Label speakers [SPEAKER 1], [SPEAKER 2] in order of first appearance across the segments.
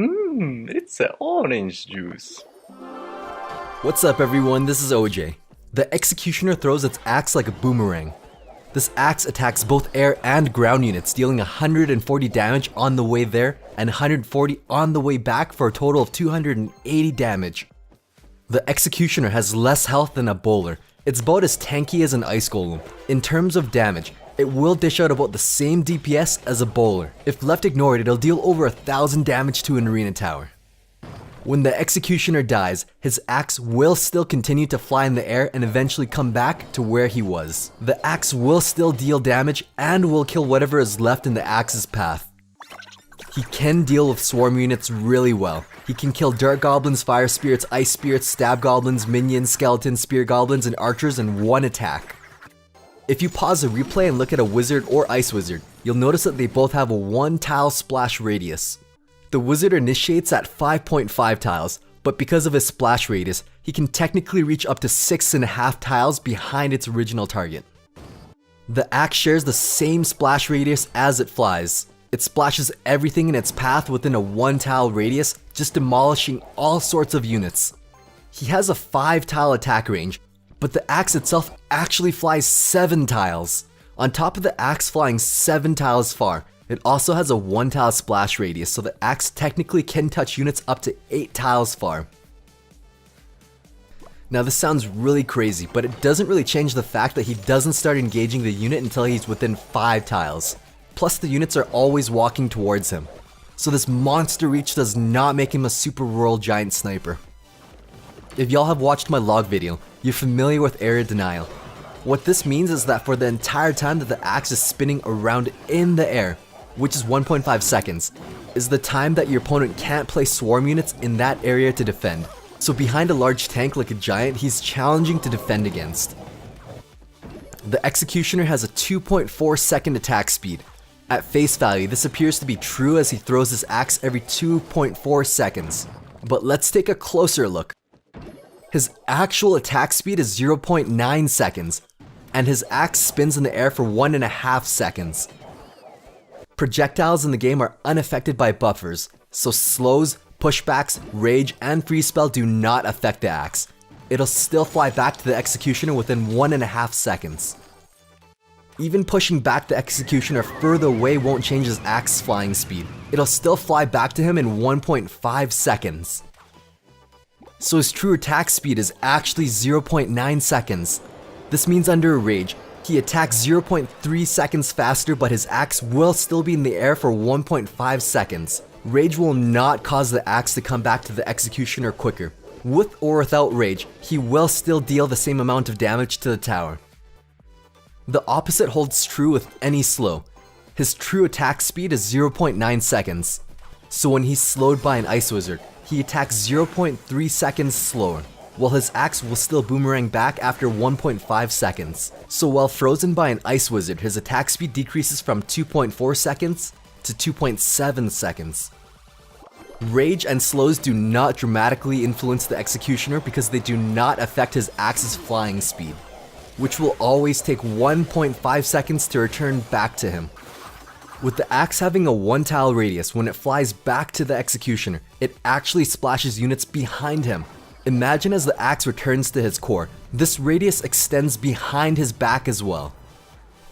[SPEAKER 1] It's a orange juice.
[SPEAKER 2] What's up everyone, this is OJ. The Executioner throws its axe like a boomerang. This axe attacks both air and ground units, dealing 140 damage on the way there and 140 on the way back for a total of 280 damage. The Executioner has less health than a bowler. It's about as tanky as an ice golem. In terms of damage, it will dish out about the same DPS as a bowler. If left ignored, it'll deal over 1,000 damage to an arena tower. When the Executioner dies, his axe will still continue to fly in the air and eventually come back to where he was. The axe will still deal damage and will kill whatever is left in the axe's path. He can deal with swarm units really well. He can kill dirt goblins, fire spirits, ice spirits, stab goblins, minions, skeletons, spear goblins, and archers in one attack. If you pause the replay and look at a wizard or ice wizard, you'll notice that they both have a 1 tile splash radius. The wizard initiates at 5.5 tiles, but because of his splash radius, he can technically reach up to 6.5 tiles behind its original target. The axe shares the same splash radius as it flies. It splashes everything in its path within a 1 tile radius, just demolishing all sorts of units. He has a 5 tile attack range, but the axe itself actually flies 7 tiles. On top of the axe flying 7 tiles far, it also has a 1 tile splash radius, so the axe technically can touch units up to 8 tiles far. Now this sounds really crazy, but it doesn't really change the fact that he doesn't start engaging the unit until he's within 5 tiles. Plus the units are always walking towards him. So this monster reach does not make him a super rural giant sniper. If y'all have watched my log video, you're familiar with area denial. What this means is that for the entire time that the axe is spinning around in the air, which is 1.5 seconds, is the time that your opponent can't place swarm units in that area to defend. So behind a large tank like a giant, he's challenging to defend against. The Executioner has a 2.4 second attack speed. At face value, this appears to be true as he throws his axe every 2.4 seconds. But let's take a closer look. His actual attack speed is 0.9 seconds, and his axe spins in the air for 1.5 seconds. Projectiles in the game are unaffected by buffers, so slows, pushbacks, rage, and freeze spell do not affect the axe. It'll still fly back to the Executioner within 1.5 seconds. Even pushing back the Executioner further away won't change his axe flying speed. It'll still fly back to him in 1.5 seconds. So his true attack speed is actually 0.9 seconds. This means under a rage, he attacks 0.3 seconds faster, but his axe will still be in the air for 1.5 seconds. Rage will not cause the axe to come back to the Executioner quicker. With or without rage, he will still deal the same amount of damage to the tower. The opposite holds true with any slow. His true attack speed is 0.9 seconds. So when he's slowed by an ice wizard, he attacks 0.3 seconds slower, while his axe will still boomerang back after 1.5 seconds. So while frozen by an ice wizard, his attack speed decreases from 2.4 seconds to 2.7 seconds. Rage and slows do not dramatically influence the Executioner because they do not affect his axe's flying speed, which will always take 1.5 seconds to return back to him. With the axe having a 1 tile radius, when it flies back to the Executioner, it actually splashes units behind him. Imagine as the axe returns to his core, this radius extends behind his back as well.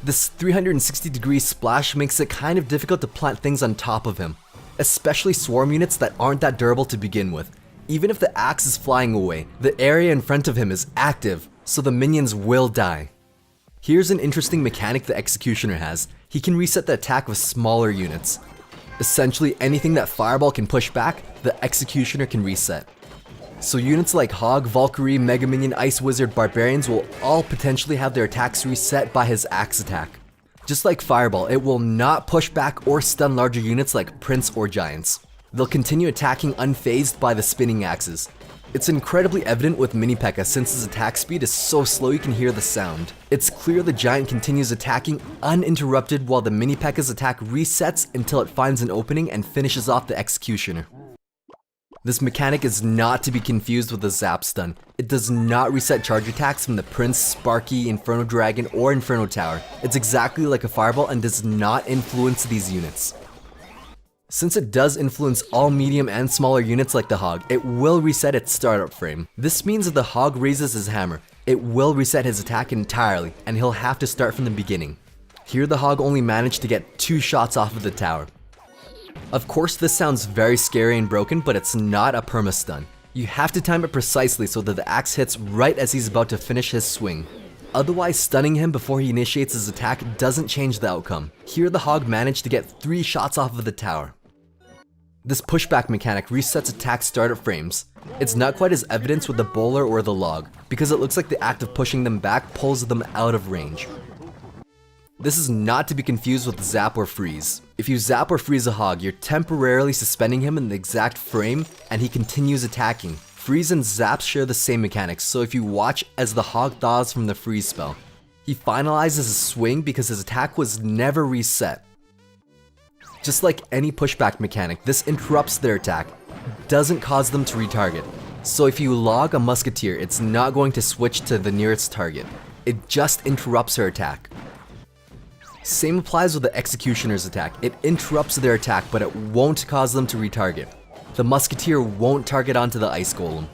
[SPEAKER 2] This 360-degree splash makes it kind of difficult to plant things on top of him, especially swarm units that aren't that durable to begin with. Even if the axe is flying away, the area in front of him is active, so the minions will die. Here's an interesting mechanic the Executioner has. He can reset the attack with smaller units. Essentially anything that Fireball can push back, the Executioner can reset. So units like Hog, Valkyrie, Mega Minion, Ice Wizard, Barbarians will all potentially have their attacks reset by his axe attack. Just like Fireball, it will not push back or stun larger units like Prince or Giants. They'll continue attacking unfazed by the spinning axes. It's incredibly evident with Mini P.E.K.K.A since his attack speed is so slow you can hear the sound. It's clear the Giant continues attacking uninterrupted while the Mini P.E.K.K.A's attack resets until it finds an opening and finishes off the Executioner. This mechanic is not to be confused with the Zap Stun. It does not reset charge attacks from the Prince, Sparky, Inferno Dragon, or Inferno Tower. It's exactly like a Fireball and does not influence these units. Since it does influence all medium and smaller units like the Hog, it will reset its startup frame. This means if the Hog raises his hammer, it will reset his attack entirely, and he'll have to start from the beginning. Here the Hog only managed to get 2 shots off of the tower. Of course this sounds very scary and broken, but it's not a perma-stun. You have to time it precisely so that the axe hits right as he's about to finish his swing. Otherwise, stunning him before he initiates his attack doesn't change the outcome. Here the Hog managed to get 3 shots off of the tower. This pushback mechanic resets attack startup frames. It's not quite as evident with the bowler or the log, because it looks like the act of pushing them back pulls them out of range. This is not to be confused with zap or freeze. If you zap or freeze a Hog, you're temporarily suspending him in the exact frame and he continues attacking. Freeze and zap share the same mechanics, so if you watch as the Hog thaws from the freeze spell, he finalizes his swing because his attack was never reset. Just like any pushback mechanic, this interrupts their attack, doesn't cause them to retarget. So if you log a musketeer, it's not going to switch to the nearest target. It just interrupts her attack. Same applies with the executioner's attack. It interrupts their attack, but it won't cause them to retarget. The musketeer won't target onto the ice golem.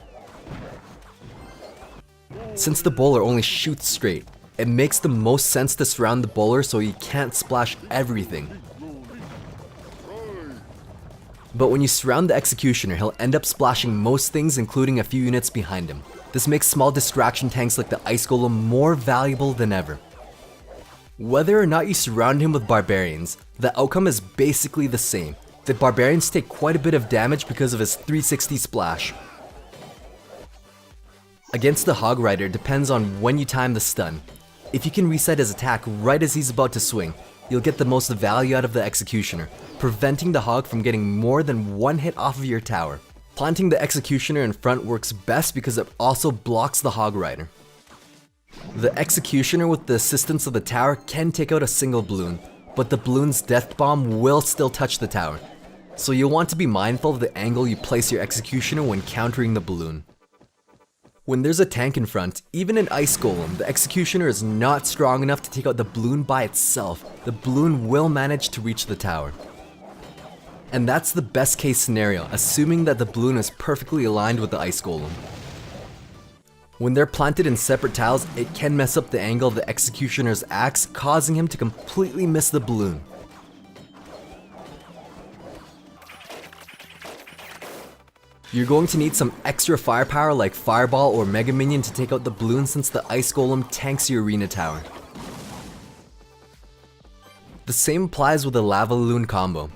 [SPEAKER 2] Since the bowler only shoots straight, it makes the most sense to surround the bowler so he can't splash everything. But when you surround the executioner, he'll end up splashing most things, including a few units behind him. This makes small distraction tanks like the ice golem more valuable than ever. Whether or not you surround him with barbarians, the outcome is basically the same. The barbarians take quite a bit of damage because of his 360 splash. Against the Hog Rider, it depends on when you time the stun. If you can reset his attack right as he's about to swing, you'll get the most value out of the executioner, preventing the Hog from getting more than 1 hit off of your tower. Planting the executioner in front works best because it also blocks the Hog Rider. The executioner with the assistance of the tower can take out a single balloon, but the balloon's death bomb will still touch the tower. So you'll want to be mindful of the angle you place your executioner when countering the balloon. When there's a tank in front, even an ice golem, the executioner is not strong enough to take out the balloon by itself. The balloon will manage to reach the tower. And that's the best case scenario, assuming that the balloon is perfectly aligned with the ice golem. When they're planted in separate tiles, it can mess up the angle of the executioner's axe, causing him to completely miss the balloon. You're going to need some extra firepower like Fireball or Mega Minion to take out the balloon since the Ice Golem tanks your arena tower. The same applies with the Lava Loon combo.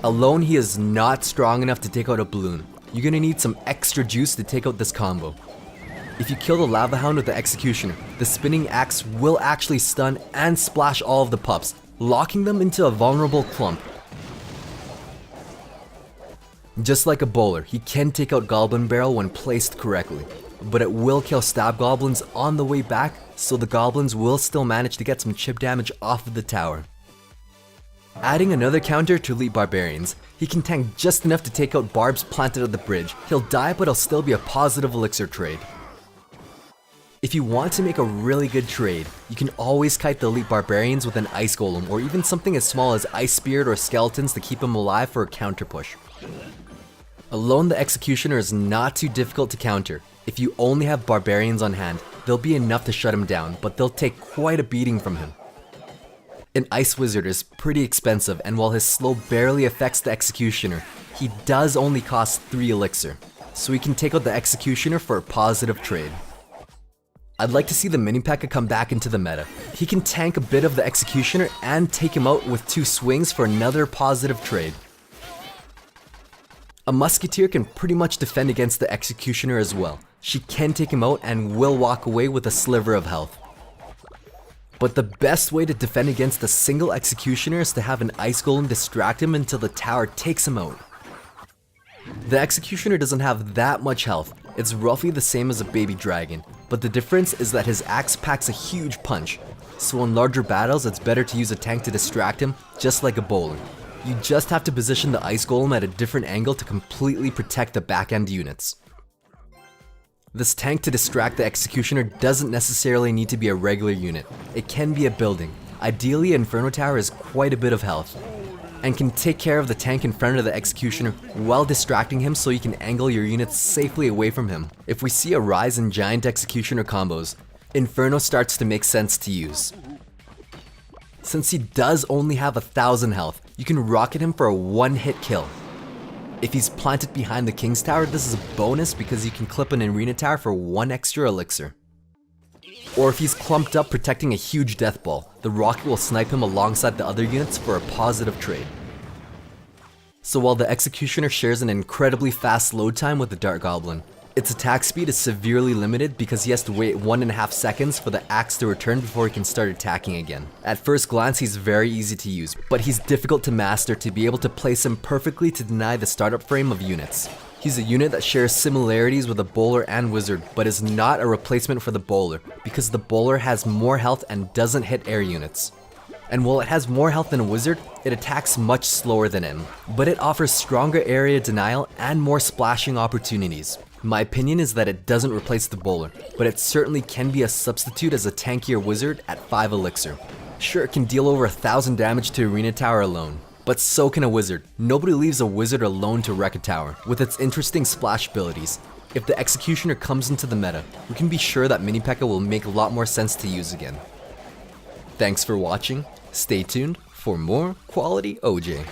[SPEAKER 2] Alone he is not strong enough to take out a balloon. You're gonna need some extra juice to take out this combo. If you kill the Lava Hound with the Executioner, the spinning axe will actually stun and splash all of the pups, locking them into a vulnerable clump. Just like a bowler, he can take out Goblin Barrel when placed correctly, but it will kill stab goblins on the way back, so the goblins will still manage to get some chip damage off of the tower. Adding another counter to Elite Barbarians, he can tank just enough to take out barbs planted at the bridge. He'll die, but he'll still be a positive elixir trade. If you want to make a really good trade, you can always kite the Elite Barbarians with an Ice Golem, or even something as small as Ice Spirit or Skeletons to keep them alive for a counter push. Alone, the Executioner is not too difficult to counter. If you only have Barbarians on hand, they'll be enough to shut him down, but they'll take quite a beating from him. An Ice Wizard is pretty expensive, and while his slow barely affects the Executioner, he does only cost 3 elixir, so he can take out the Executioner for a positive trade. I'd like to see the Mini P.E.K.K.A come back into the meta. He can tank a bit of the Executioner and take him out with 2 swings for another positive trade. A Musketeer can pretty much defend against the Executioner as well. She can take him out and will walk away with a sliver of health. But the best way to defend against a single Executioner is to have an Ice Golem distract him until the tower takes him out. The Executioner doesn't have that much health. It's roughly the same as a baby dragon, but the difference is that his axe packs a huge punch, so in larger battles it's better to use a tank to distract him, just like a bowler. You just have to position the Ice Golem at a different angle to completely protect the back-end units. This tank to distract the Executioner doesn't necessarily need to be a regular unit. It can be a building. Ideally, Inferno Tower is quite a bit of health. and can take care of the tank in front of the Executioner while distracting him so you can angle your units safely away from him. If we see a rise in giant Executioner combos, Inferno starts to make sense to use. Since he does only have 1,000 health, you can rocket him for a one-hit kill. If he's planted behind the King's Tower, this is a bonus because you can clip an Arena Tower for 1 extra elixir. Or if he's clumped up protecting a huge death ball, the rocket will snipe him alongside the other units for a positive trade. So while the Executioner shares an incredibly fast load time with the Dart Goblin, its attack speed is severely limited because he has to wait 1.5 seconds for the axe to return before he can start attacking again. At first glance, he's very easy to use, but he's difficult to master to be able to place him perfectly to deny the startup frame of units. He's a unit that shares similarities with a bowler and wizard, but is not a replacement for the bowler because the bowler has more health and doesn't hit air units. And while it has more health than a wizard, it attacks much slower than him, but it offers stronger area denial and more splashing opportunities. My opinion is that it doesn't replace the bowler, but it certainly can be a substitute as a tankier wizard at 5 elixir. Sure, it can deal over 1,000 damage to Arena Tower alone, but so can a wizard. Nobody leaves a wizard alone to wreck a tower, with its interesting splash abilities. If the Executioner comes into the meta, we can be sure that Mini P.E.K.K.A will make a lot more sense to use again. Thanks for watching, stay tuned for more quality OJ.